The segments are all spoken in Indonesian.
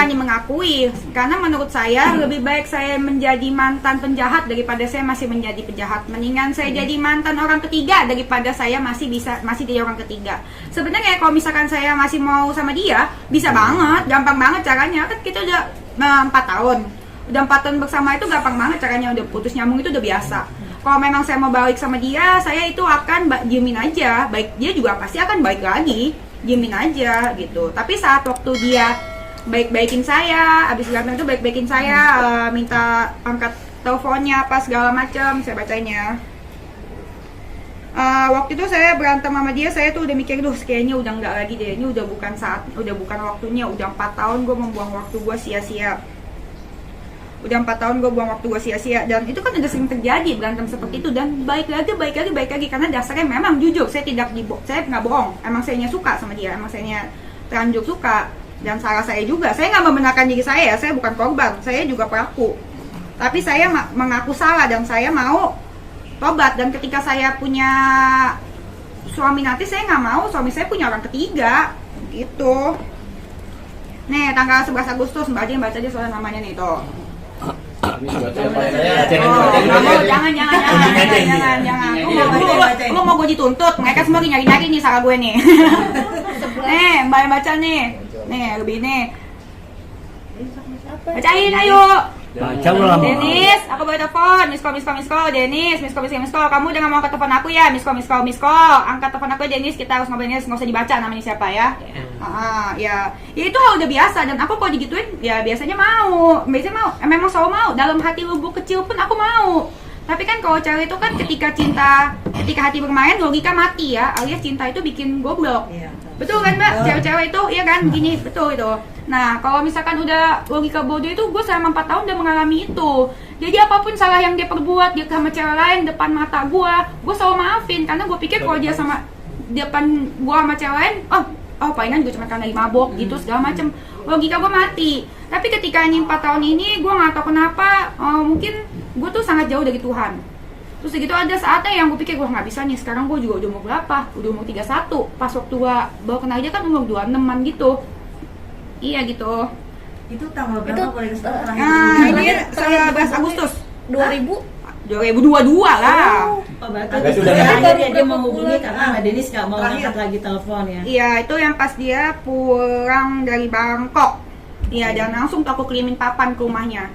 berani mengakui. Karena menurut saya lebih baik saya menjadi mantan penjahat daripada saya masih menjadi penjahat. Mendingan saya jadi mantan orang ketiga daripada saya masih jadi orang ketiga. Sebenarnya kalau misalkan saya masih mau sama dia, bisa banget, gampang banget caranya. Kan kita udah 4 tahun. Udah 4 tahun bersama itu gampang banget caranya, udah putus nyambung itu udah biasa. Kalau memang saya mau balik sama dia, saya itu akan diemin aja. Baik dia juga pasti akan balik lagi, diemin aja gitu. Tapi saat waktu dia baik-baikin saya, abis berantem itu baik-baikin saya, minta angkat teleponnya apa segala macam, saya bacainnya. Waktu itu saya berantem sama dia, saya tuh udah mikir, kayaknya udah nggak lagi deh, ini udah bukan waktunya, udah 4 tahun gue membuang waktu gue sia-sia. Udah 4 tahun gue buang waktu gue sia-sia, dan itu kan udah sering terjadi berantem seperti itu, dan baik lagi karena dasarnya memang jujur, saya nggak bohong, emang saya suka sama dia, emang saya terlanjur suka. Dan salah saya juga, saya nggak membenarkan diri saya bukan korban, saya juga pelaku. Tapi saya mengaku salah dan saya mau tobat. Dan ketika saya punya suami nanti, saya nggak mau suami saya punya orang ketiga, gitu. Nih, tanggal 11 Agustus, Mbak Aja baca aja soal namanya nih, tuh. Jangan. Lu mau gue dituntut, mereka semua nyari-nyari nih salah gue nih. Mbak yang baca nih. Nih, lebih nih. Bacain, ayo. Baca belum? Denis, aku boleh telepon. Miss call. Denis, miss call. Kamu udah gak mau ke telepon aku ya? Miss call. Angkat telepon aku, Denis. Kita harus ngobrol, Denis. Nggak usah dibaca namanya siapa ya. Ya itu hal udah biasa. Dan aku kalau digituin, ya biasanya mau. Memang selalu mau. Dalam hati lubuk kecil pun aku mau. Tapi kan kalau cewek itu kan ketika hati bermain, logika mati ya. Alias cinta itu bikin goblok. Betul kan, Mbak? Cewek-cewek itu, iya kan? Begini, betul itu. Nah, kalau misalkan udah logika bodoh itu, gue selama 4 tahun udah mengalami itu. Jadi apapun salah yang dia perbuat, dia sama cewek lain depan mata gue selalu maafin. Karena gue pikir kalau dia sama depan gue sama cewek lain, palingan gue cuma karena lagi mabok gitu, segala macem. Logika gue mati. Tapi ketika ini 4 tahun ini, gue gak tahu kenapa, mungkin gue tuh sangat jauh dari Tuhan. Terus gitu ada saatnya yang gue pikir gue nggak bisa nih, sekarang gue juga udah umur berapa? Udah umur 31. Pas waktu gue baru kenal dia kan umur 26an gitu. Iya gitu. Itu tanggal berapa boleh dikasih tahu? Ini 11 Agustus 2022 lah. Berarti akhirnya dia menghubungi karena Mbak Denis nggak mau angkat lagi telepon ya? Iya, itu yang pas dia pulang dari Bangkok. Iya, dan langsung aku kirimin papan ke rumahnya.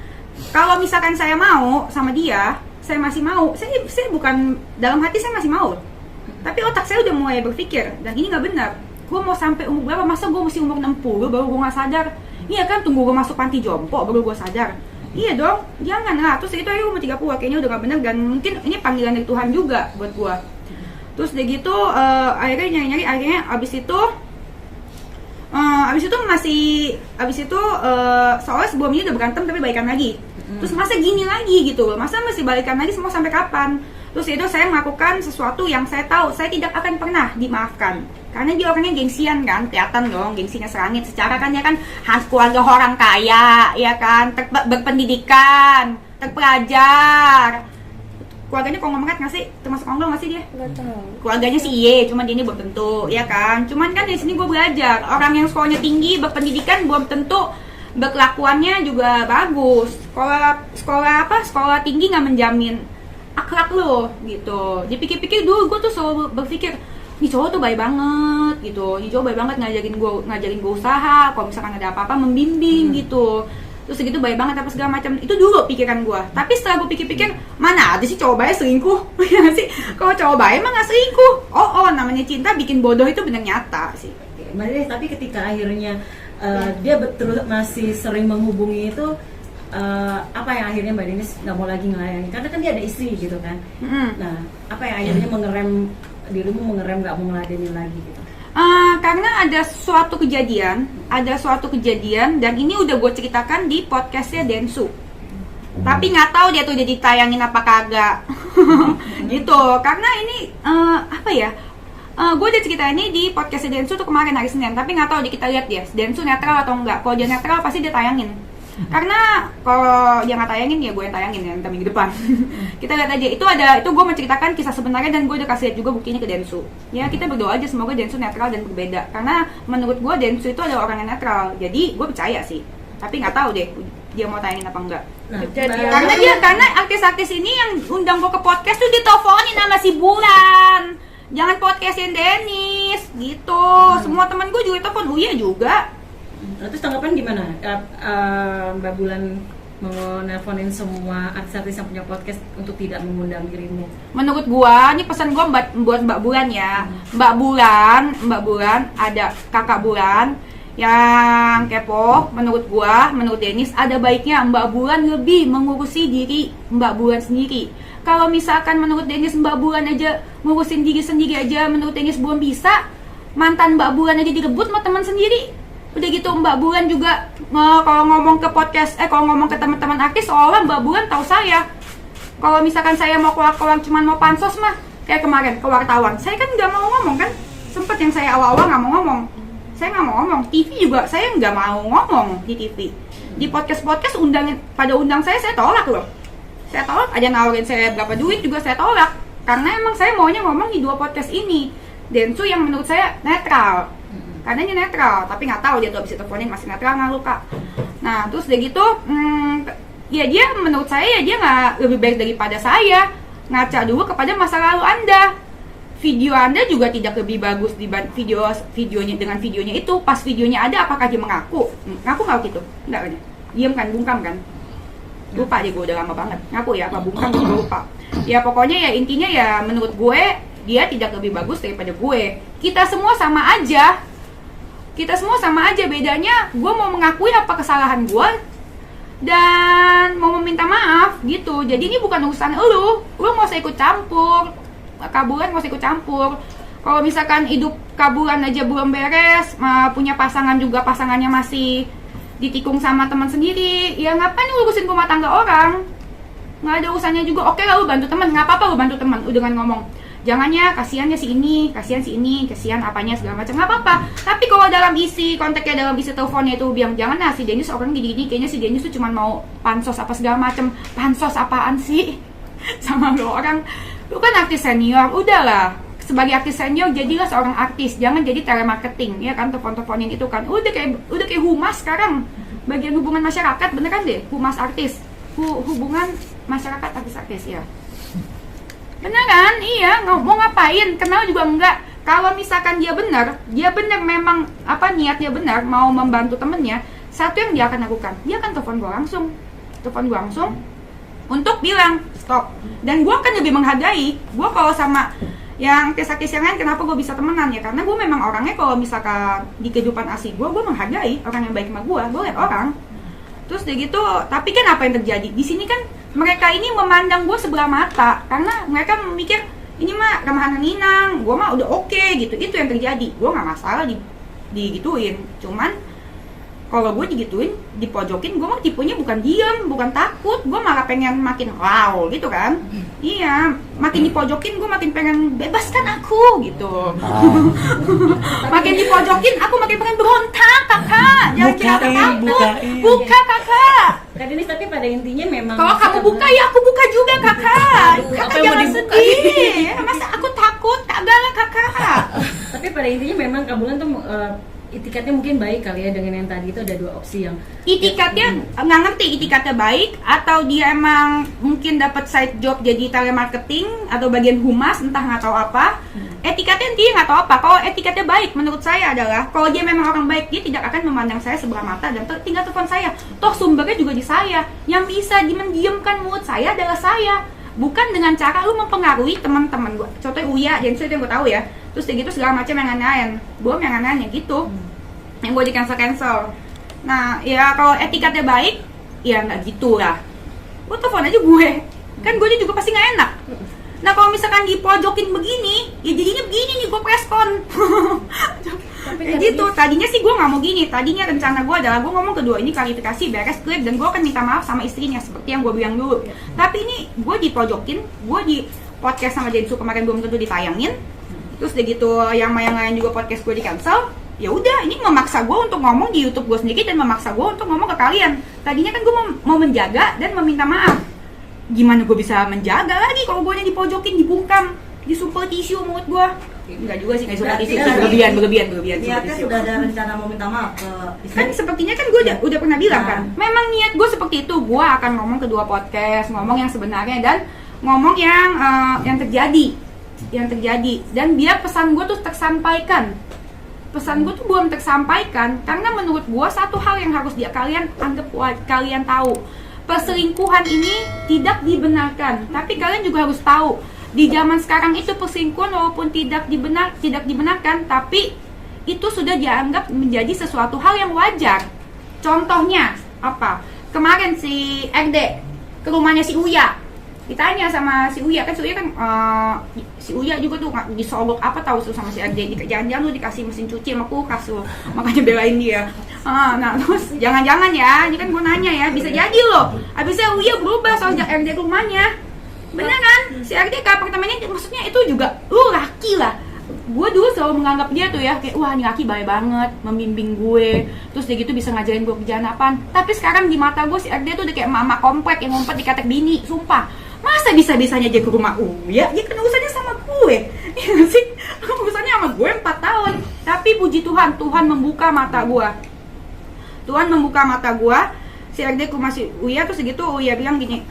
Kalau misalkan saya mau sama dia, saya masih mau. Saya bukan dalam hati saya masih mau. Tapi otak saya udah mulai berpikir, dan ini nggak benar. Gue mau sampai umur berapa? Masa gue mesti umur 60 baru gue nggak sadar? Iya kan, tunggu gue masuk panti jompo baru gue sadar. Iya dong, jangan lah. Terus itu aja umur 30, kayaknya udah nggak benar, dan mungkin ini panggilan dari Tuhan juga buat gue. Terus udah gitu, akhirnya nyari-nyari, akhirnya abis itu soalnya sebelumnya udah berantem tapi baikan lagi. Terus masa gini lagi gitu, masa masih balikan lagi semua sampai kapan? Terus itu saya melakukan sesuatu yang saya tahu saya tidak akan pernah dimaafkan. Karena dia orangnya gengsian kan, kelihatan dong gengsinya serangit. Secara kan dia kan keluarga orang kaya, ya kan, berpendidikan, terpelajar. Keluarganya konglomerat nggak sih? Termasuk konglomerat nggak sih dia? Nggak tahu. Keluarganya sih iya, cuman dia ini belum tentu, ya kan? Cuman kan di sini gue belajar, orang yang sekolahnya tinggi, berpendidikan belum tentu berkelakuannya juga bagus. Sekolah tinggi nggak menjamin akhlak lo gitu. Dipikir-pikir dulu gue tuh selalu berpikir, nih cowok tuh baik banget gitu. Nih cowok baik banget ngajarin gue usaha. Kalau misalkan ada apa-apa membimbing gitu. Terus segitu baik banget apa segala macam. Itu dulu pikiran gue. Tapi setelah gue pikir-pikir, mana ada sih cowok baik selingkuh? Ya sih. Kalau cowok baik emang nggak selingkuh. namanya cinta bikin bodoh itu benar nyata sih. Tapi ketika akhirnya dia terus masih sering menghubungi itu, apa yang akhirnya Mbak Denis nggak mau lagi ngelayani? Karena kan dia ada istri gitu kan. Nah, apa yang akhirnya dirimu mengerem nggak mau ngeladenin lagi gitu? Karena ada suatu kejadian dan ini udah gue ceritakan di podcastnya Densu. Tapi nggak tahu dia tuh udah ditayangin apa kagak. Gitu. Karena ini gue udah cerita ini di podcastnya Densu tuh kemarin hari Senin. Tapi nggak tahu kita lihat dia Densu netral atau enggak. Kalau dia netral pasti dia tayangin. Karena kalau dia nggak tayangin ya gue yang tayangin ya ntar minggu depan. Kita lihat aja, itu gue menceritakan kisah sebenarnya dan gue udah kasih lihat juga buktinya ke Densu. Ya kita berdoa aja semoga Densu netral dan berbeda. Karena menurut gue Densu itu adalah orang yang netral, jadi gue percaya sih. Tapi nggak tahu deh dia mau tayangin apa enggak. Nah, Karena artis-artis ini yang undang gue ke podcast tuh diteleponin sama si Bulan. Jangan podcastin Dennis gitu. Semua teman gue juga telepon Uya juga. Terus tanggapan gimana? Mbak Bulan mau nelponin semua artis-artis yang punya podcast untuk tidak mengundang dirimu? Menurut gua, ini pesan gua buat Mbak Bulan ya. Mbak Bulan ada kakak Bulan yang kepo. Menurut gua, menurut Dennis ada baiknya Mbak Bulan lebih mengurusi diri Mbak Bulan sendiri. Kalau misalkan menurut Dennis Mbak Bulan aja ngurusin diri sendiri aja, menurut Dennis belum bisa, mantan Mbak Bulan aja direbut sama teman sendiri. Udah gitu Mbak Bulan juga kalau ngomong ke podcast, kalau ngomong ke teman-teman artis seolah Mbak Bulan tahu saya. Kalau misalkan saya mau keluar cuma mau pansos mah, kayak kemarin ke wartawan, saya kan nggak mau ngomong kan, sempet yang saya awal-awal nggak mau ngomong. Saya nggak mau ngomong, TV juga saya nggak mau ngomong di TV. Di podcast pada undang saya tolak loh. Saya tolak, aja nawarin saya berapa duit juga saya tolak. Karena emang saya maunya ngomong di 2 podcast ini. Densu yang menurut saya netral. Karena dia netral, tapi nggak tahu dia tuh abis teleponin masih netral nggak lu Kak. Nah terus udah gitu, ya dia menurut saya ya dia nggak lebih baik daripada saya. Ngaca dulu kepada masa lalu Anda. Video Anda juga tidak lebih bagus dibanding videonya dengan videonya itu. Pas videonya ada apakah dia mengaku? Ngaku nggak gitu? Nggak kan? Diam kan, bungkam kan? Lupa deh gue udah lama banget. Ngaku ya apa bungkam gue lupa. Ya pokoknya ya intinya ya menurut gue dia tidak lebih bagus daripada gue. Kita semua sama aja. Bedanya gue mau mengakui apa kesalahan gue dan mau meminta maaf gitu. Jadi ini bukan urusan lu mau usah ikut campur. Kabulan mau usah ikut campur. Kalau misalkan hidup Kabulan aja belum beres, punya pasangan juga pasangannya masih ditikung sama teman sendiri, ya ngapain ngurusin rumah tangga orang? Nggak ada urusannya juga. Oke lah lu bantu teman, nggak apa-apa lu bantu teman. Udah dengan ngomong jangannya kasihannya si ini, kasihan apanya segala macam, nggak apa-apa. Tapi kalau dalam konteksnya dalam isi teleponnya itu bilang jangan si Dennis orang gini-gini, kayaknya si Dennis tuh cuma mau pansos apa segala macam. Pansos apaan sih? Sama lu orang, lu kan artis senior, udahlah. Sebagai artis senior jadilah seorang artis, jangan jadi telemarketing ya kan, telepon-teleponin itu kan. Udah kayak humas sekarang. Bagian hubungan masyarakat beneran deh, humas artis. Hubungan masyarakat artis-artis ya. Beneran, iya, mau ngapain? Kenal juga enggak. Kalau misalkan dia benar memang niatnya benar mau membantu temennya, satu yang dia akan lakukan, dia akan telepon gua langsung untuk bilang stop. Dan gua akan lebih menghargai. Gua kalau sama yang artis-artis yang lain kenapa gue bisa temenan ya, karena gue memang orangnya kalau misalkan di kehidupan asli gue menghargai orang yang baik sama gue lihat orang. Terus dia gitu, tapi kan apa yang terjadi di sini kan, mereka ini memandang gue sebelah mata karena mereka mikir ini mah remahan ninang, gue mah udah oke gitu. Itu yang terjadi. Gue nggak masalah digituin, cuman kalau gue digituin, dipojokin, gue mah tipenya bukan diem, bukan takut, gue malah pengen makin wow gitu kan. Iya, makin dipojokin gue makin pengen bebaskan aku gitu. Makin dipojokin aku makin pengen berontak kakak. Jangan kira takut, buka kakak. Kak Dennis, tapi pada intinya memang kalau kamu buka ya aku buka juga kakak. Kakak jangan sedih. Masa aku takut, kagak lah kakak. Tapi pada intinya memang Kabulan tuh itikatnya mungkin baik kali ya, dengan yang tadi itu ada 2 opsi yang itikatnya nggak ngerti itikatnya baik atau dia emang mungkin dapat side job jadi telemarketing atau bagian humas entah nggak tahu apa. Etikatnya dia nggak tahu apa. Kalau etikatnya baik menurut saya adalah kalau dia memang orang baik, dia tidak akan memandang saya sebelah mata dan tinggal telepon saya. Toh sumbernya juga di saya. Yang bisa mendiamkan mulut saya adalah saya, bukan dengan cara lu mempengaruhi teman-teman gue. Contohnya Uya, Densu itu yang gue tahu ya. Terus kayak gitu segala macam yang aneh-aneh. Belum yang aneh-aneh gitu. Yang gue di cancel. Nah, ya kalau etikatnya baik, ya nggak gitu lah. Gue telepon aja gue. Kan gue juga pasti nggak enak. Nah, kalau misalkan dipojokin begini, ya jadinya begini nih, gue preskon. Kayak gitu. Tadinya sih gue nggak mau gini. Tadinya rencana gue adalah gue ngomong kedua ini klarifikasi, beres, klip, dan gue akan minta maaf sama istrinya seperti yang gue bilang dulu. Tapi ini gue dipojokin, gue di podcast sama Densu kemarin belum tentu ditayangin. Terus udah gitu yang lain juga podcast gue di cancel. Ya udah, ini memaksa gue untuk ngomong di YouTube gue sendiri dan memaksa gue untuk ngomong ke kalian. Tadinya kan gue mau menjaga dan meminta maaf. Gimana gue bisa menjaga lagi kalau gue dipojokin, dibungkam, disumpel tisu mulut gue? Enggak juga sih, nggak suka Berarti itu kan berlebihan. Niatnya seperti itu. sudah ada rencana mau minta maaf ke Kan istri. sepertinya kan gue udah pernah bilang Nah. kan, memang niat gue seperti itu. Gue akan ngomong kedua podcast, ngomong yang sebenarnya dan ngomong yang terjadi dan biar pesan gue tuh tersampaikan. Pesan gue tuh belum tersampaikan karena menurut gue satu hal yang harus kalian anggap, kalian tahu, perselingkuhan ini tidak dibenarkan. Tapi kalian juga harus tahu di zaman sekarang itu perselingkuhan walaupun tidak dibenarkan, tapi itu sudah dianggap menjadi sesuatu hal yang wajar. Contohnya apa? Kemarin si RD ke rumahnya si Uya, ditanya sama si Uya, kan si Uya kan si Uya juga tuh disogok apa tahu tuh sama si RD, jangan-jangan lu dikasih mesin cuci sama kulkas lu, makanya belain dia. Nah terus jangan-jangan ya, ini kan gue nanya ya, bisa jadi loh abisnya Uya berubah soal RD ke rumahnya. Bener kan? Si RD ke apartemennya, maksudnya itu juga lu laki lah. Gue dulu selalu menganggap dia tuh ya kayak wah ini laki baik banget, membimbing gue, terus dia gitu bisa ngajarin gue kerjaan apaan. Tapi sekarang di mata gue si RD tuh udah kayak mama komplek yang ngumpet di katek bini, sumpah. Masa bisa-bisanya dia ke rumah Uya? Ya kan urusannya sama gue. Ya sih, urusannya sama gue 4 tahun. Tapi puji Tuhan, Tuhan membuka mata gue. Tuhan membuka mata gue. Si RD ke rumah si Uya, terus gitu Uya bilang gini,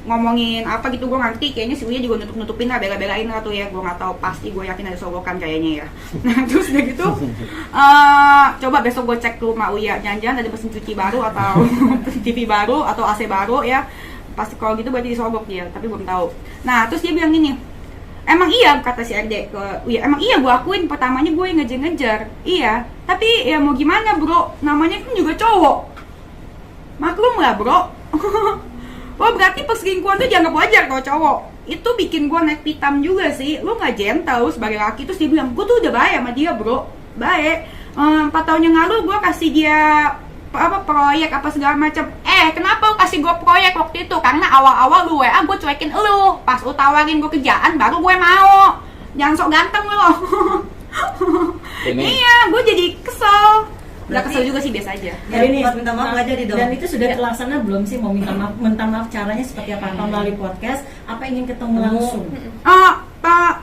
ngomongin apa gitu, gue ngerti kayaknya si Uya juga nutup-nutupin lah, bela-belain lah tuh ya, gue nggak tahu pasti, gue yakin ada sogokan kayaknya ya. Nah terus udah gitu coba besok gue cek ke rumah Uya, jangan-jangan ada mesin cuci baru atau TV baru atau AC baru ya, pasti kalau gitu berarti disogok dia, tapi belum tahu. Nah terus dia bilang gini, emang iya, kata si RD ke Uya, emang iya gue akuin pertamanya gue ngejar-ngejar, iya, tapi ya mau gimana bro, namanya kan juga cowok, maklum lah bro. Wah berarti perselingkuhan tuh dianggap wajar kalau cowok. Itu bikin gue naik pitam juga sih. Lu gak gentle sebagai laki. Terus dia bilang, gue tuh udah baik sama dia bro, baik. 4 tahun yang lalu gue kasih dia proyek apa segala macam. Kenapa lu kasih gue proyek waktu itu? Karena awal-awal lu WA gue cuekin lu. Pas lu tawarin gue kerjaan baru gue mau. Jangan sok ganteng lu. Iya, gue jadi kesel. Gak kesel juga sih, biasa aja. Jadi nih minta maaf nggak jadi dong. Dan itu sudah terlaksana belum sih, mau minta maaf caranya seperti apa? Melalui podcast apa ingin ketemu langsung?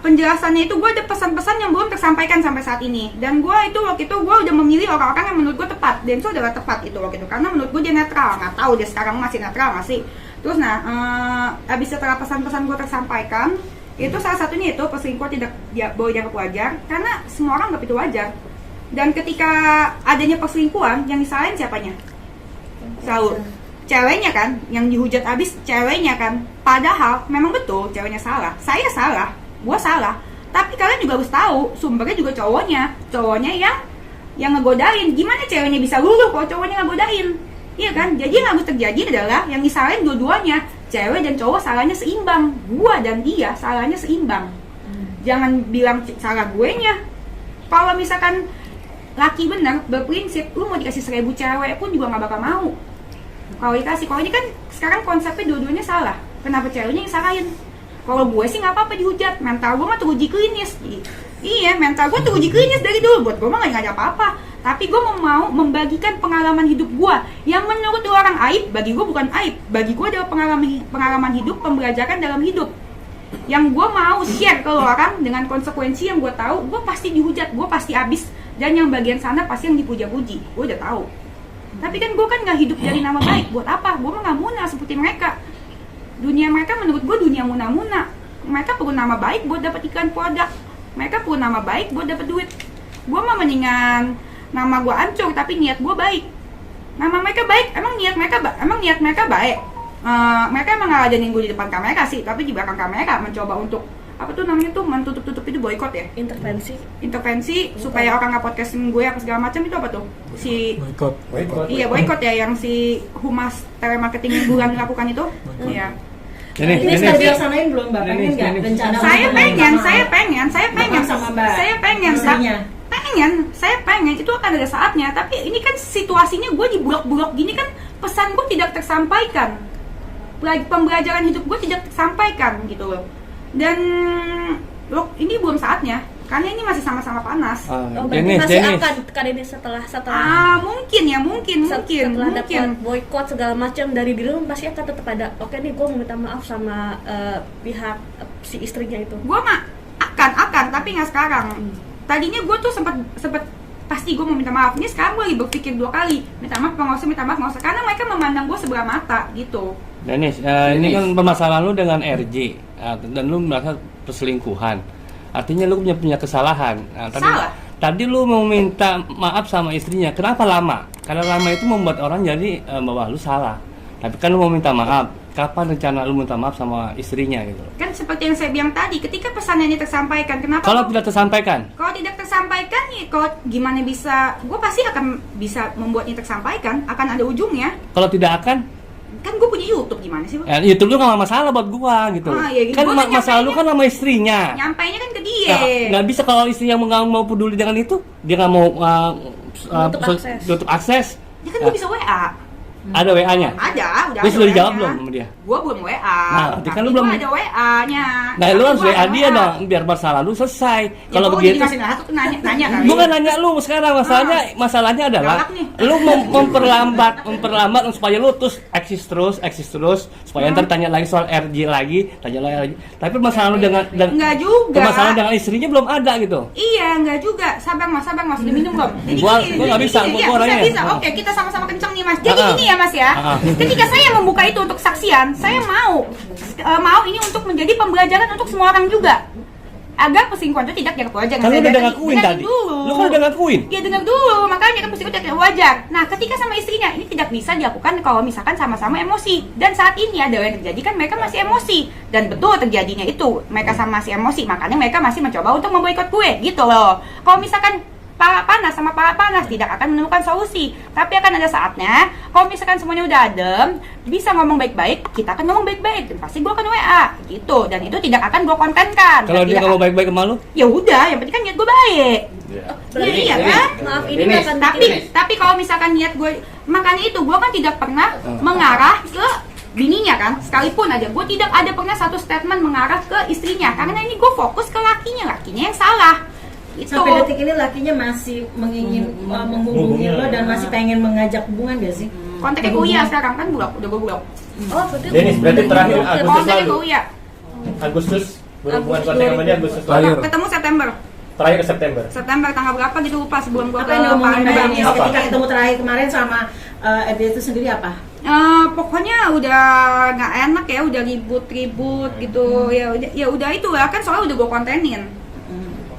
Penjelasannya itu gue ada pesan-pesan yang belum tersampaikan sampai saat ini, dan gue itu waktu itu gue udah memilih orang-orang yang menurut gue tepat, dan itu adalah tepat itu waktu itu karena menurut gue dia netral. Nggak tahu dia sekarang masih netral masih. Terus abis setelah pesan-pesan gue tersampaikan, itu salah satunya itu perselingkuhan tidak boleh dianggap wajar karena semua orang nggak itu wajar. Dan ketika adanya perselingkuhan, yang disalahin siapanya? Selalu ceweknya kan, yang dihujat abis ceweknya kan. Padahal memang betul ceweknya salah, saya salah, gua salah. Tapi kalian juga harus tahu sumbernya juga cowoknya yang ngegodain. Gimana ceweknya bisa luluh kalau cowoknya ngegodain? Iya kan? Jadi yang harus terjadi adalah yang disalahin dua-duanya, cewek dan cowok salahnya seimbang. Gua dan dia salahnya seimbang. Jangan bilang salah gue nya. Kalau misalkan laki bener, berprinsip, lu mau dikasih 1000 cewek pun juga gak bakal mau. Kalau dikasih, kalau ini kan sekarang konsepnya dua-duanya salah. Kenapa ceweknya yang salahin? Kalau gue sih gak apa-apa dihujat, mental gue mah teruji klinis. Iya, mental gue teruji klinis dari dulu, buat gue mah gak ada apa-apa. Tapi gue mau membagikan pengalaman hidup gue yang menurut orang aib, bagi gue bukan aib. Bagi gue adalah pengalaman hidup, pembelajaran dalam hidup. Yang gue mau share ke orang dengan konsekuensi yang gue tahu, gue pasti dihujat, gue pasti habis. Dan yang bagian sana pasti yang dipuja-puji, gue udah tahu. Tapi kan gue kan nggak hidup dari nama baik, buat apa? Gue mah nggak muna seperti mereka. Dunia mereka menurut gue dunia muna-muna. Mereka perlu nama baik buat dapat iklan produk. Mereka perlu nama baik buat dapat duit. Gue mah mendingan nama gue hancur tapi niat gue baik. Nama mereka baik, emang niat mereka baik. Mereka emang ngeladenin gue di depan kamera sih, tapi di belakang kamera mencoba untuk apa tuh namanya tuh mentutup itu boykot ya, intervensi supaya orang nggak podcastin gue apa segala macam. Itu apa tuh si boykot ya, yang si humas telemarketing bulan lakukan itu. Iya. Ini sudah dilaksanain belum Mbak? Pengen nggak rencana? Saya pengen itu akan ada saatnya, tapi ini kan situasinya gue di bulok-bulok gini kan, pesan gue tidak tersampaikan, pembelajaran hidup gue tidak tersampaikan gitu loh. Dan ini belum saatnya karena ini masih sama-sama panas. Masih akan ini setelah mungkin dapat boykot segala macam dari diri lu, pasti akan tetap ada. Oke nih, gue mau minta maaf sama pihak si istrinya itu. Gue mah akan, tapi nggak sekarang. Tadinya gue tuh sempet pasti gue mau minta maaf. Ini sekarang gue lagi berpikir 2 kali minta maaf nggak usah, karena mereka memandang gue sebelah mata gitu. Dennis, ini kan permasalahan lu dengan RJ dan lu merasa perselingkuhan. Artinya lu punya kesalahan. Salah? Tadi lu mau minta maaf sama istrinya. Kenapa lama? Karena lama itu membuat orang jadi bahwa lu salah. Tapi kan lu mau minta maaf. Kapan rencana lu minta maaf sama istrinya gitu? Kan seperti yang saya bilang tadi, ketika pesannya ini tersampaikan, kenapa? Kalau tidak tersampaikan? Kalau tidak tersampaikan, ya kalau gimana bisa? Gue pasti akan bisa membuatnya tersampaikan, akan ada ujungnya. Kalau tidak akan? Kan gue punya YouTube, gimana sih? Bang? YouTube lu gak masalah buat gua gitu. Ya, gitu. Kan Gua masalah lu kan sama istrinya. Nyampainya kan ke dia. Nggak bisa kalau istrinya nggak mau peduli dengan itu, dia nggak mau tutup akses. Ya kan gue bisa WA. Ada WA-nya? Ada, udah. Dia sudah WA-nya. dijawab belum sama dia? Gua belum WA. Nah, berarti kan lu gua belum. ada WA-nya. Nah, lu harus WA dia dong, biar masalah lu selesai. Kalau begitu, ngasih satu nanya kali. bukan nanya lu sekarang masalahnya adalah lu memperlambat supaya lu terus eksis terus supaya ntar tanya lagi soal RJ lagi, tanya lagi. Tapi masalah lu dengan enggak juga. Masalah dengan istrinya belum ada gitu. Iya, enggak juga. Sabar mas, udah minum belum? Gua nggak bisa, gua orangnya. Bisa. Oke, kita sama-sama kenceng nih mas. Jadi gini ya mas ya. Ketika saya membuka itu untuk saksian, saya mau ini untuk menjadi pembelajaran untuk semua orang juga, agar perselingkuhan itu tidak dianggap wajar. Kan lu udah ngakuin tadi. Lu kan udah ngakuin. Ya dengar dulu, makanya kan perselingkuhan tidak wajar. Nah, ketika sama istrinya ini tidak bisa dilakukan kalau misalkan sama-sama emosi. Dan saat ini adalah yang terjadi kan mereka masih emosi, dan betul terjadinya itu mereka sama masih emosi, makanya mereka masih mencoba untuk memboikot gue gitu loh. Kalau misalkan para panas sama para panas tidak akan menemukan solusi, tapi akan ada saatnya kalau misalkan semuanya udah adem, bisa ngomong baik-baik, kita akan ngomong baik-baik dan pasti gue akan WA gitu, dan itu tidak akan gue kontenkan. Kalau dia ngomong baik-baik sama lu, ya udah, yang penting kan niat gue baik. Iya kan? Maaf ini akan Tapi kalau misalkan niat gue, makanya itu gue kan tidak pernah mengarah ke bininya kan, sekalipun aja gue tidak ada pernah satu statement mengarah ke istrinya, karena ini gue fokus ke lakinya yang salah. Itu. Sampai detik ini lakinya masih menghubungi lo dan masih pengen mengajak hubungan gak sih? Kontaknya ke Uya sekarang kan udah gue blok. Oh, berarti Dennis, berarti terakhir Agustus Kontaknya ke lalu. Uya. Agustus berhubungan kontak sama dia Agustus lalu. Ketemu September. Terakhir September. September tanggal berapa gitu lupa, sebelum gue Apa yang diomongin Mbak Dennis Apa? ketika ketemu terakhir kemarin sama RD itu sendiri apa? Pokoknya udah nggak enak ya, udah ribut gitu ya udah itu ya kan, soalnya udah gue kontenin.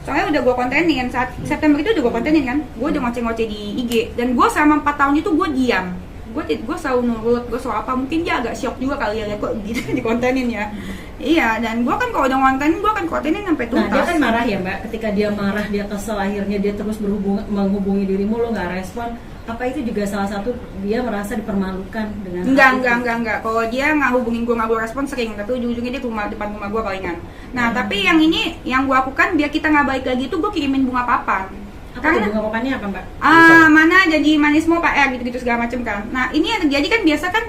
Soalnya udah gue kontenin, saat September itu udah gue kontenin kan, gue udah ngoceh-ngoceh di IG, dan gue selama 4 tahun itu gue diam, gue selalu nurut, gue selalu apa, mungkin dia agak shock juga kali ya, kok gitu dikontenin ya. Iya, dan gue kan kalau udah kontenin, gue akan kontenin sampai tuntas. Nah, dia kan marah ya Mbak, ketika dia marah, dia kesel, akhirnya dia terus menghubungi dirimu, lo nggak respon. Apa itu juga salah satu dia merasa dipermalukan dengan Enggak. Kalau dia nggak hubungin gue, nggak gue respon sering, tapi ujung-ujungnya dia ke depan rumah gue palingan. Nah, tapi yang ini, yang gue lakukan biar kita nggak balik lagi itu gue kirimin bunga papan. Karena bunga papannya apa Mbak? Mana jadi manismo PR gitu-gitu segala macam kan. Nah, ini yang terjadi kan biasa kan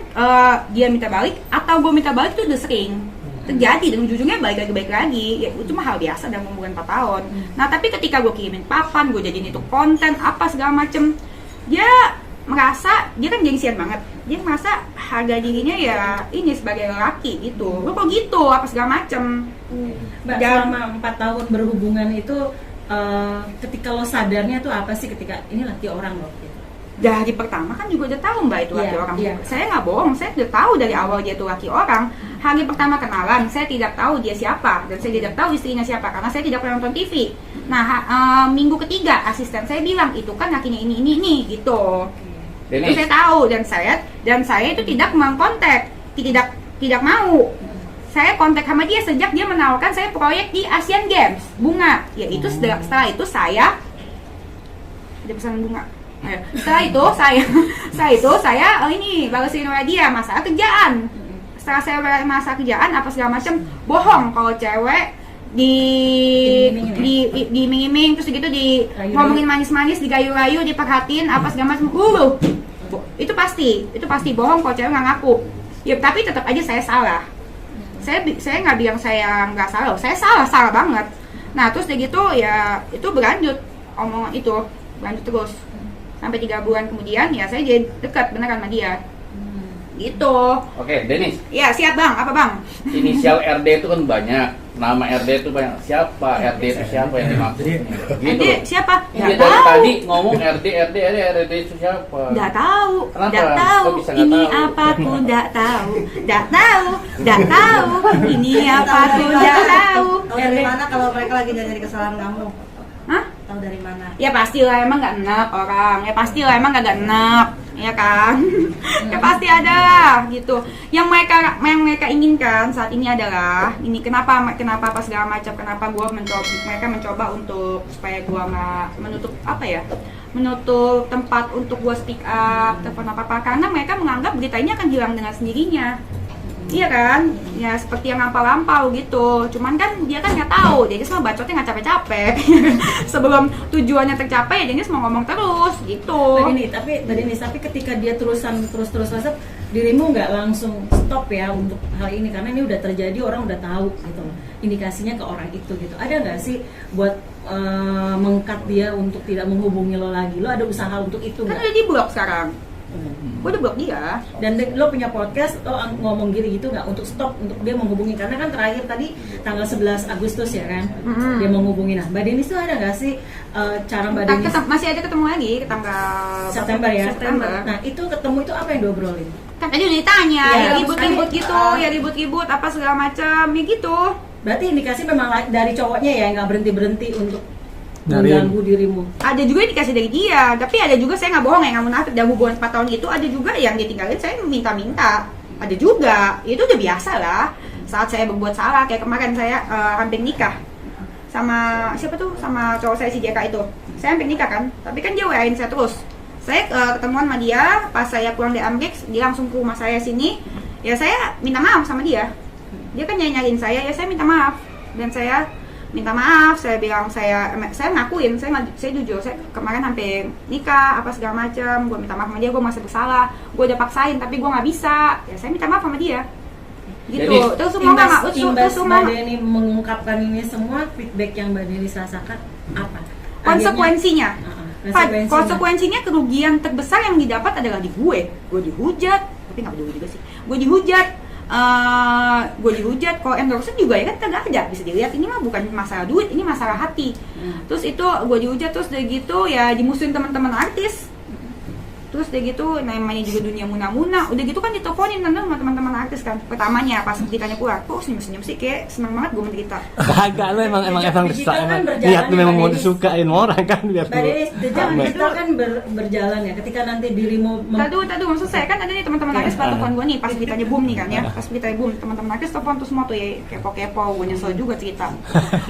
dia minta balik atau gue minta balik itu udah sering terjadi, dan ujung-ujungnya balik lagi ya itu mah hal biasa dalam hubungan 4 tahun. Nah, tapi ketika gue kirimin papan, gue jadiin itu konten apa segala macem, dia merasa, dia kan gengsian banget, dia merasa harga dirinya ya ini sebagai lelaki gitu, lo kok gitu apa segala macem. Mbak, selama 4 tahun berhubungan itu ketika lo sadarnya tuh apa sih ketika ini laki orang loh gitu? Dari pertama kan juga udah tahu Mbak itu laki orang. Saya nggak bohong, saya udah tahu dari awal dia itu laki orang. Hari pertama kenalan, saya tidak tahu dia siapa, dan saya tidak tahu istrinya siapa karena saya tidak pernah nonton TV. Nah, minggu ketiga asisten saya bilang itu kan lakinya ini gitu. Itu saya tahu, dan saya itu tidak mengkontak, tidak mau. Saya kontak sama dia sejak dia menawarkan saya proyek di Asian Games bunga. Yaitu setelah itu saya ada pesanan bunga. Setelah itu saya ini balesin dia masalah kerjaan. Setelah saya masalah kerjaan apa segala macam, bohong kalau cewek diiming-iming terus gitu, di ngomongin manis-manis, digayu-gayu, diperhatiin apa segala macam. Itu pasti bohong kalau cewek nggak ngaku. Ya tapi tetap aja saya salah. Saya nggak bilang saya nggak salah, saya salah banget. Nah terus dari gitu ya itu berlanjut, omongan itu berlanjut terus sampai 3 bulan kemudian ya saya jadi dekat beneran sama dia. Gitu. Oke, Denis. Ya, siap Bang. Apa Bang? Inisial RD itu kan banyak. Nama RD itu banyak. Siapa? RD itu siapa yang dimaksud? Gitu. RD siapa? Iya, Nggak dari tahu. tadi ngomong RD itu siapa? Nggak tahu. Kenapa? Nggak tahu. Kok bisa nggak Ini tahu? apapun nggak tahu. Nggak tahu. Nggak tahu. Ini apapun nggak tahu. Tahu dari mana kalau mereka lagi nyari kesalahan kamu? Hah? Tahu dari mana? Ya pastilah emang nggak enak orang. Ya pastilah emang nggak enak, ya kan? Ya pasti ada lah, gitu. Yang mereka inginkan saat ini adalah ini kenapa apa segala macam, kenapa mereka mencoba untuk supaya gua nggak menutup menutup tempat untuk gua speak up, telepon apa karena mereka menganggap berita ini akan hilang dengan sendirinya. Iya kan, ya seperti yang lampau-lampau gitu. Cuman kan dia kan nggak tahu, dia semua bacotnya nggak capek-capek. Sebelum tujuannya tercapai, ya dia mau ngomong terus gitu. Mbak Denis, tapi ketika dia terus WhatsApp, dirimu nggak langsung stop ya untuk hal ini karena ini udah terjadi, orang udah tahu gitu. Indikasinya ke orang itu gitu. Ada nggak sih buat mengkat dia untuk tidak menghubungi lo lagi? Lo ada usaha untuk itu Kan nggak? udah di blok sekarang. Gue udah blok dia. Dan lo punya podcast, lo ngomong gitu nggak untuk stop untuk dia menghubungi karena kan terakhir tadi tanggal 11 Agustus ya kan dia menghubungi. Nah Mbak Denis tuh ada nggak sih cara Mbak Denis Masih ada ketemu lagi ke tanggal September ya? September. Nah itu ketemu itu apa yang diobrolin? Kan tadi udah ditanya, Iya, ya ribut-ribut maksudnya, gitu, ya ribut-ribut apa segala macam, ya gitu. Berarti indikasi memang dari cowoknya ya nggak berhenti untuk Dari- mengganggu dirimu. Ada juga yang dikasih dari dia, tapi ada juga saya nggak bohong ya, nggak munafik. Dalam hubungan 4 tahun itu ada juga yang ditinggalin saya minta-minta. Ada juga, itu udah biasa lah. Saat saya berbuat salah, kayak kemarin saya hampir nikah sama siapa tuh, sama cowok saya si JK itu. Saya hampir nikah kan, tapi kan dia WA-in saya terus. Saya ketemuan sama dia, pas saya pulang dari Amerika, dia langsung ke rumah saya sini. Ya saya minta maaf sama dia. Dia kan nyariin saya, ya saya minta maaf. Dan saya minta maaf, saya bilang saya ngakuin, saya jujur, saya kemarin hampir nikah apa segala macam, gue minta maaf sama dia, gue masih bersalah, gue udah paksain tapi gue nggak bisa, ya saya minta maaf sama dia, gitu. Jadi, Terus semua nggak, Imbas terus Mbak Deni mengungkapkan ini semua, feedback yang Mbak Deni rasakan apa? konsekuensinya, Akhirnya, konsekuensinya kerugian terbesar yang didapat adalah di gue dihujat, tapi nggak peduli juga sih, gue dihujat, kalau endorse juga ya kan kagak ada, bisa dilihat ini mah bukan masalah duit, ini masalah hati. Terus itu gue dihujat, terus udah gitu ya dimusuhin teman-teman artis. Terus udah gitu namanya juga dunia muna-muna, udah gitu kan diteleponin kan sama teman-teman artis kan. Pertamanya pas beritanya keluar, kok senyum-senyum sih, kayak seneng banget gue menderita. Kagak, lu emang digital kan berjalan niat lu ya, memang Mbak mau Denis. disukain orang kan biar Mbak Denis, jejak Amin. digital kan berjalan ya. Ketika nanti dirimu Tadi maksud saya kan ada nih teman-teman artis pada telepon gue nih pas beritanya boom nih kan ya, pas beritanya boom teman-teman artis telepon tuh semua tuh ya kepo-kepo, gue nyesel juga cerita.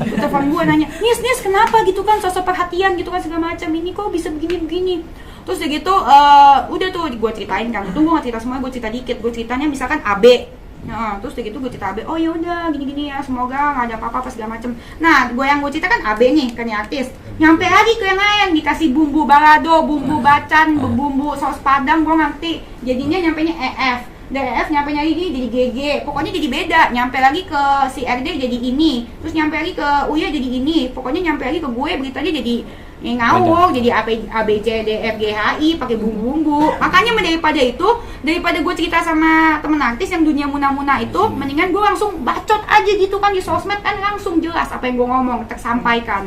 Gue telepon gue nanya, Nis kenapa gitu kan, sosok perhatian gitu kan segala macam, ini kok bisa begini. Terus udah gitu udah tuh gue ceritain kan, tunggu nggak cerita semua, gue cerita dikit, gue ceritanya misalkan AB. Nah, terus udah gitu gue cerita AB, oh ya udah gini-gini ya, semoga nggak ada apa-apa segala macem. Nah, gue cerita kan AB nih, kan yang artis. Nyampe lagi ke yang lain, dikasih bumbu balado, bumbu bacan, bumbu saus padang, gue ngerti. Jadinya nyampenya EF. Dari EF nyampe lagi jadi GG, pokoknya jadi beda. Nyampe lagi ke si RD jadi ini, terus nyampe lagi ke Uya jadi ini. Pokoknya nyampe lagi ke gue beritanya jadi ngawur, jadi ABCDFGHI pakai bumbu-bumbu. Makanya daripada gue cerita sama temen artis yang dunia muna-muna itu, mendingan gue langsung bacot aja gitu kan di sosmed, kan langsung jelas apa yang gue ngomong tersampaikan.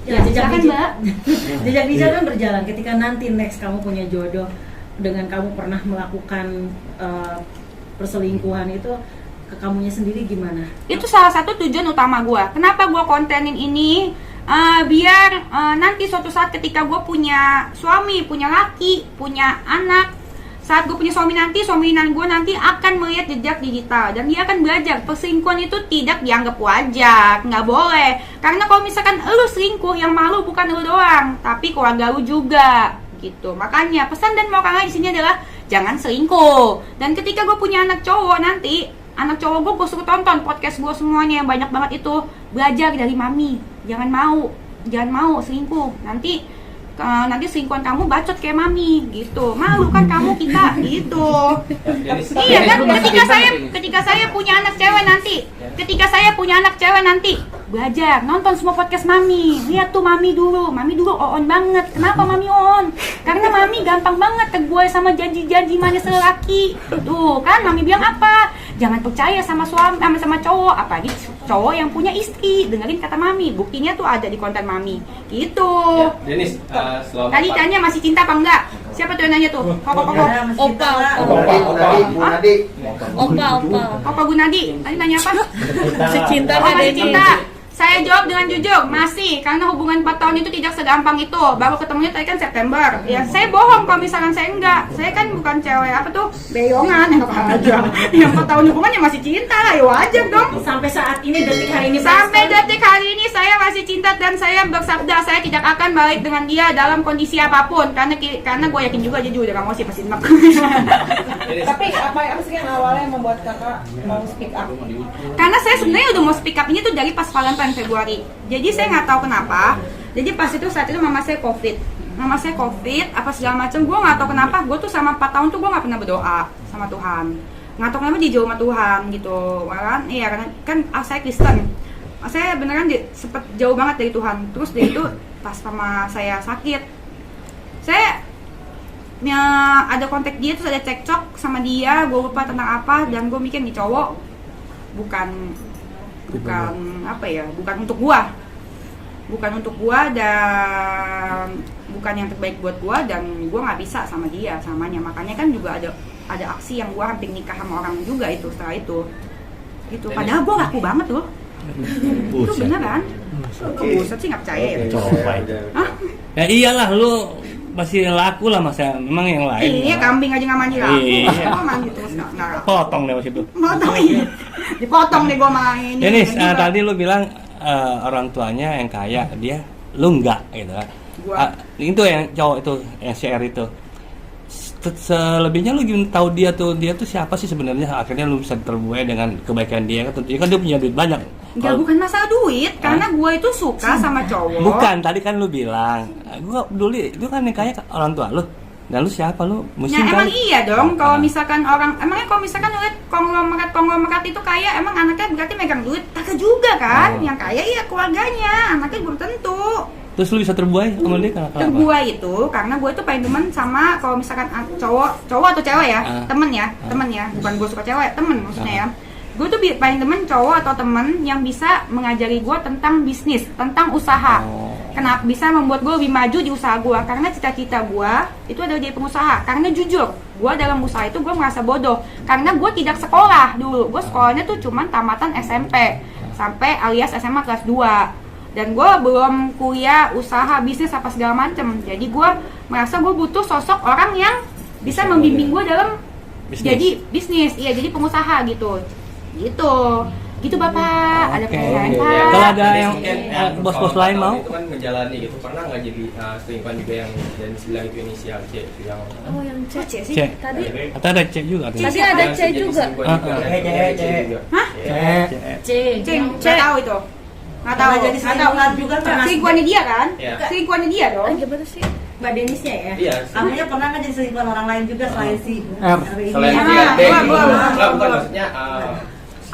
Ya, silakan, Mbak. Jejak digital kan berjalan. Ketika nanti next kamu punya jodoh dengan kamu pernah melakukan perselingkuhan itu, ke kamunya sendiri gimana? Itu salah satu tujuan utama gue. Kenapa gue kontenin ini? Biar nanti suatu saat ketika gue punya suami, punya laki, punya anak, saat gue punya suami gue nanti akan melihat jejak digital dan dia akan belajar perselingkuhan itu tidak dianggap wajar, nggak boleh. Karena kalau misalkan lu selingkuh, yang malu bukan lu doang, tapi keluarga lu juga, gitu. Makanya pesan dan moral di sini adalah jangan selingkuh. Dan ketika gue punya anak cowok nanti, anak cowok gue suruh tonton podcast gue semuanya yang banyak banget itu, belajar dari mami. Jangan mau selingkuh. Nanti selingkuhan kamu bacot kayak mami gitu. Malu kan kamu kita gitu. Iya kan, ketika saya punya anak cewek nanti, belajar, nonton semua podcast Mami. Lihat tuh Mami dulu on banget. Kenapa Mami on? Karena Mami gampang banget teguai sama janji-janji manis lelaki. Tuh kan Mami bilang apa? Jangan percaya sama suami, sama cowok, apalagi cowok yang punya istri. Dengerin kata Mami. Buktinya tuh ada di konten Mami. Gitu. Denis, selama Tadi tanya masih cinta apa enggak? Siapa tuh yang nanya tuh? Koko. Opa. Opa Gunadi. Tadi nanya apa? Si cinta Oh, nggak masih Denis? cinta. Saya jawab dengan jujur, masih. Karena hubungan 4 tahun itu tidak segampang itu. Baru ketemunya tadi kan September. Ya, saya bohong kalau misalkan saya enggak. Saya kan bukan cewek apa tuh, beyongan, enak aja. Yang 4 tahun hubungannya masih cinta lah, ya wajar dong. Sampai saat ini, detik hari ini, Sampai detik hari ini saya masih cinta dan saya bersabda saya tidak akan balik dengan dia dalam kondisi apapun. Karena gue yakin juga dia juga udah gak mau sih pasti enak. Tapi apa sih yang awalnya membuat kakak mau speak up? Karena saya sebenarnya udah mau speak up ini tuh dari pas Valentine Februari. Jadi saya nggak tahu kenapa. Jadi pas itu saat itu mama saya COVID, apa segala macam. Gue nggak tahu kenapa. Gue tuh sama 4 tahun tuh gue nggak pernah berdoa sama Tuhan. Nggak tahu kenapa dia jauh sama Tuhan gitu, kan? Iya karena kan saya Kristen. Saya beneran sempet jauh banget dari Tuhan. Terus dari itu pas sama saya sakit, saya ada kontak dia terus ada cekcok sama dia. Gue lupa tentang apa dan gue mikir nih cowok bukan apa ya, bukan untuk gua dan bukan yang terbaik buat gua dan gua nggak bisa sama dia samanya. Makanya kan juga ada aksi yang gua hampir nikah sama orang juga itu setelah itu gitu. Padahal gua laku banget loh. Itu beneran. Buset sih nggak percaya ya. Hah? Ya iyalah lu masih laku lah masa memang yang lain. Iya, kambing aja nggak mandi laku. Iya. Gua mandi terus nggak laku. Potong deh mas itu. Potong iya. Dipotong deh gua main. Denis, tadi lu bilang orang tuanya yang kaya, dia lu enggak gitu kan. Itu yang cowok itu, yang share itu. Selebihnya lu gimana tahu dia tuh siapa sih sebenarnya? Akhirnya lu bisa terbuai dengan kebaikan dia kan. Tentunya kan dia punya duit banyak. Enggak, bukan masalah duit, karena gue itu suka sama cowok. Bukan, tadi kan lu bilang gua peduli, itu kan yang kaya orang tua lu. Dan lu siapa lu? Muslim Emang kan? iya dong, kalau misalkan emangnya kalau misalkan lu lihat konglomerat itu kaya, emang anaknya berarti megang duit? Kagak juga kan, yang kaya iya keluarganya, anaknya belum tentu. Terus lu bisa terbuai sama dia kenapa? Gue itu, karena gue itu paling demen sama kalau misalkan cowok atau cewek ya, temen ya, bukan gue suka cewek, temen maksudnya ya. Gue tuh paling demen cowok atau temen yang bisa mengajari gue tentang bisnis, tentang usaha. Kenapa bisa membuat gue lebih maju di usaha gue? Karena cita-cita gue itu adalah jadi pengusaha. Karena jujur, gue dalam usaha itu gue merasa bodoh. Karena gue tidak sekolah dulu. Gue sekolahnya tuh cuman tamatan SMP sampai alias SMA kelas 2. Dan gue belum kuliah, usaha, bisnis apa segala macem. Jadi gue merasa gue butuh sosok orang yang bisa membimbing gue dalam jadi bisnis, iya jadi pengusaha gitu. Gitu Bapak, ada pertanyaan Pak. Kalau ada yang bos-bos lain mau? itu kan menjalani gitu, pernah nggak jadi selingkuhan juga yang Denis bilang itu inisial C itu yang Oh yang C sih. C. Tadi Atau ada C juga? Tadi ada C juga. Hah? C. Nggak tahu itu. Nggak tahu. Jadi selingkuhan juga kan? Selingkuhannya dia kan? Iya. Selingkuhannya dia dong. Gimana sih? Mbak Denisnya ya. Iya. Artinya pernah nggak jadi selingkuhan orang lain juga selain si hari ini? Selain si Ah, RD, gua. Nggak, bukan maksudnya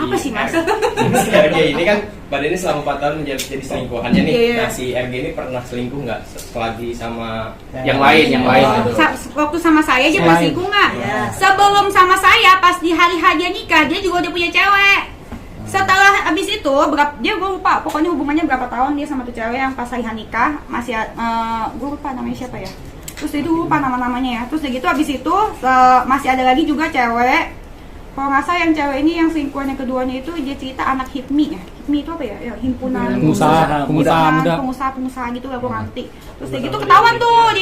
Apa sih, Mas? Si RG ini kan Mbak Denis selama 4 tahun jadi selingkuhannya nih. Iya. Nah si RG ini pernah selingkuh nggak lagi sama Yang lain gitu. Waktu sama saya dia pernah selingkuh nggak? Iya. Sebelum sama saya pas di hari dia nikah dia juga udah punya cewek. Setelah abis itu dia gue lupa pokoknya hubungannya berapa tahun dia sama tuh cewek yang pas hari nikah masih gue lupa namanya siapa ya. Terus itu lupa nama-namanya ya. Terus gitu abis itu masih ada lagi juga cewek. Kalau nggak salah yang cewek ini yang selingkuhan yang keduanya itu dia cerita anak HIPMI ya. HIPMI itu apa ya? Ya himpunan pengusaha gitu lah gue ngerti. Terus gitu ketahuan tuh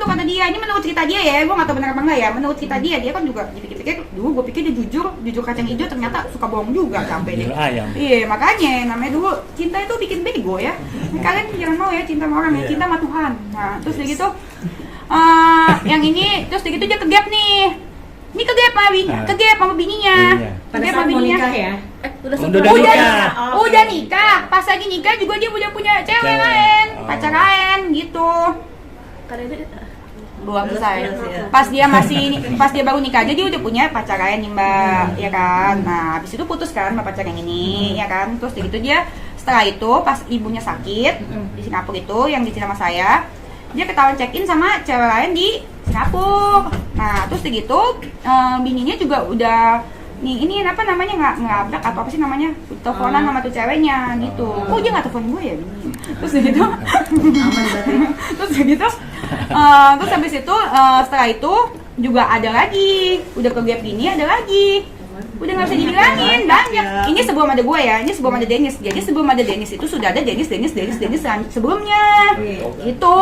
kata dia. Ini menurut cerita dia ya, gue nggak tahu benar apa enggak ya. Menurut cerita dia kan juga dipikir-pikir dulu gue pikir dia jujur kacang hijau ternyata suka bohong juga sampai deh. Iya makanya namanya dulu cinta itu bikin bego ya. Kalian jangan mau ya cinta sama orang ya, cinta sama Tuhan. Nah terus gitu yang ini terus gitu dia kegap nih. Ini kegap sama bininya. Pada saat mau nikah ya. Udah nikah. Pas lagi nikah juga dia udah punya cewek lain, pacar lain gitu. Belum selesai. Pas dia baru nikah aja dia udah punya pacar lain nih Mbak, ya kan. Nah, habis itu putus kan sama pacar yang ini, ya kan. Terus gitu dia Setelah itu pas ibunya sakit di Singapura itu yang di sama saya, dia ketahuan check in sama cewek lain di Singapura. Nah terus gitu bininya juga udah ini apa namanya ngelabrak atau apa sih namanya, teleponan sama tuh ceweknya gitu. Kok dia nggak telepon gue ya? Terus gitu terus gitu terus habis itu setelah itu juga ada lagi, udah ke gap gini ada lagi, udah nggak bisa dibilangin banyak. Ini sebelum ada gue ya, ini sebelum ada Dennis. Jadi sebelum ada Dennis itu sudah ada Dennis sebelumnya itu,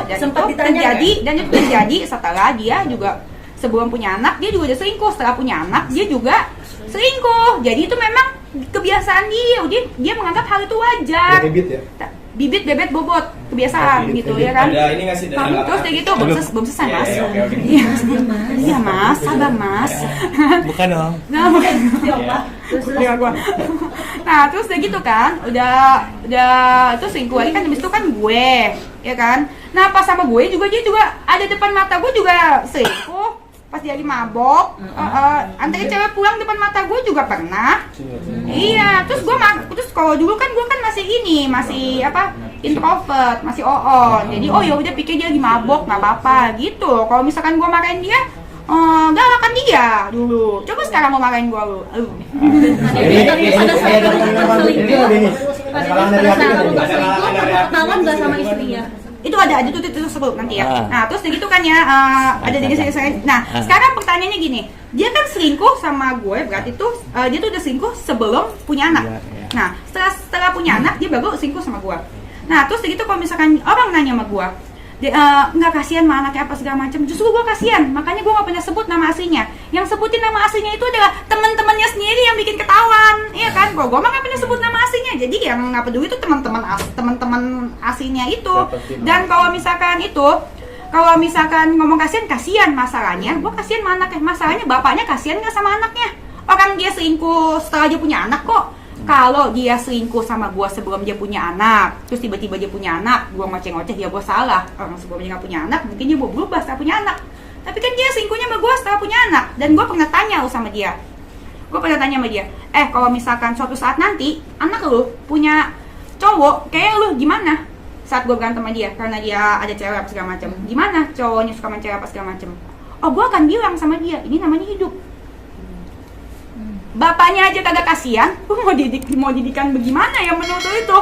dan Sempat itu ditanya terjadi dan itu terjadi setelah dia juga sebelum punya anak, dia juga udah selingkuh. Setelah punya anak dia juga selingkuh. Jadi itu memang kebiasaan dia menganggap hal itu wajar. Bibit bebet bobot kebiasaan gitu ya kan. Ada ini nggak sih dari Terus kayak gitu belum selesai mas. Oke. Iya mas, sabar mas. Bukan dong. Nah, Terus gua. Nah, terus udah gitu kan, udah itu selingkuh lagi kan, habis itu kan gue, ya kan. Nah, pas sama gue juga dia juga ada depan mata gue juga selingkuh. Pas dia lagi mabok, anterin cewek pulang depan mata gue juga pernah. Iya, terus kalau dulu kan gue kan masih apa, introvert, masih jadi ya udah pikir dia lagi mabok, nggak apa-apa gitu. Kalau misalkan gue marahin dia, galakan dia dulu. Coba sekarang mau marahin gue lu. Pada saat selingkuh, ketahuan nggak sama istrinya? Itu ada tuh sebelum nanti ya. Nah terus gitu kan ya, ada saya. Nah sekarang pertanyaannya gini, dia kan selingkuh sama gue, berarti tuh dia tuh udah selingkuh sebelum punya anak. Nah setelah punya anak dia baru selingkuh sama gue. Nah terus gitu kalau misalkan orang nanya sama gue, nggak kasihan sama anaknya apa segala macam, justru gue kasihan, makanya gue nggak pernah sebut nama aslinya. Yang sebutin nama aslinya itu adalah teman-temannya sendiri yang bikin ketahuan, iya kan? Kalau gue mah nggak pernah sebut nama aslinya, jadi yang nggak peduli itu teman-teman aslinya itu. Dan kalau misalkan ngomong kasihan masalahnya, gue kasihan sama anaknya. Masalahnya bapaknya kasihan nggak sama anaknya? Orang dia selingkuh setelah dia punya anak kok. Kalau dia selingkuh sama gue sebelum dia punya anak, terus tiba-tiba dia punya anak, gue ngoceh-ngoceh, ya gue salah. Orang sebelumnya nggak punya anak, mungkin dia mau berubah setelah punya anak. Tapi kan dia selingkuhnya sama gue setelah punya anak. Dan gue pernah tanya sama dia, kalau misalkan suatu saat nanti anak lu punya cowok kayak lu, gimana? Saat gue berantem sama dia karena dia ada cewek apa segala macam, gimana cowoknya suka sama cewek apa segala macam? Oh, gue akan bilang sama dia, ini namanya hidup. Bapaknya aja kagak kasihan, mau didikan bagaimana ya menurut itu?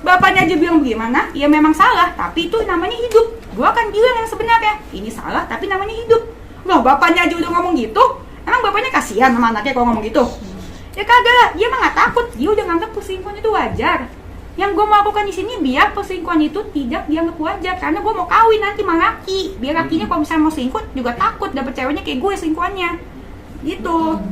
Bapaknya aja bilang bagaimana, ya memang salah, tapi itu namanya hidup. Gua akan bilang yang sebenarnya, ini salah, tapi namanya hidup. Loh, bapaknya aja udah ngomong gitu, emang bapaknya kasihan sama anaknya kalau ngomong gitu? Ya kagak, dia mah nggak takut, dia udah nganggap perselingkuhan itu wajar. Yang gue mau lakukan di sini biar perselingkuhan itu tidak dianggap wajar, karena gue mau kawin nanti sama laki, biar lakinya kalau misalnya mau selingkuh juga takut dapet ceweknya kayak gue selingkuhannya, gitu.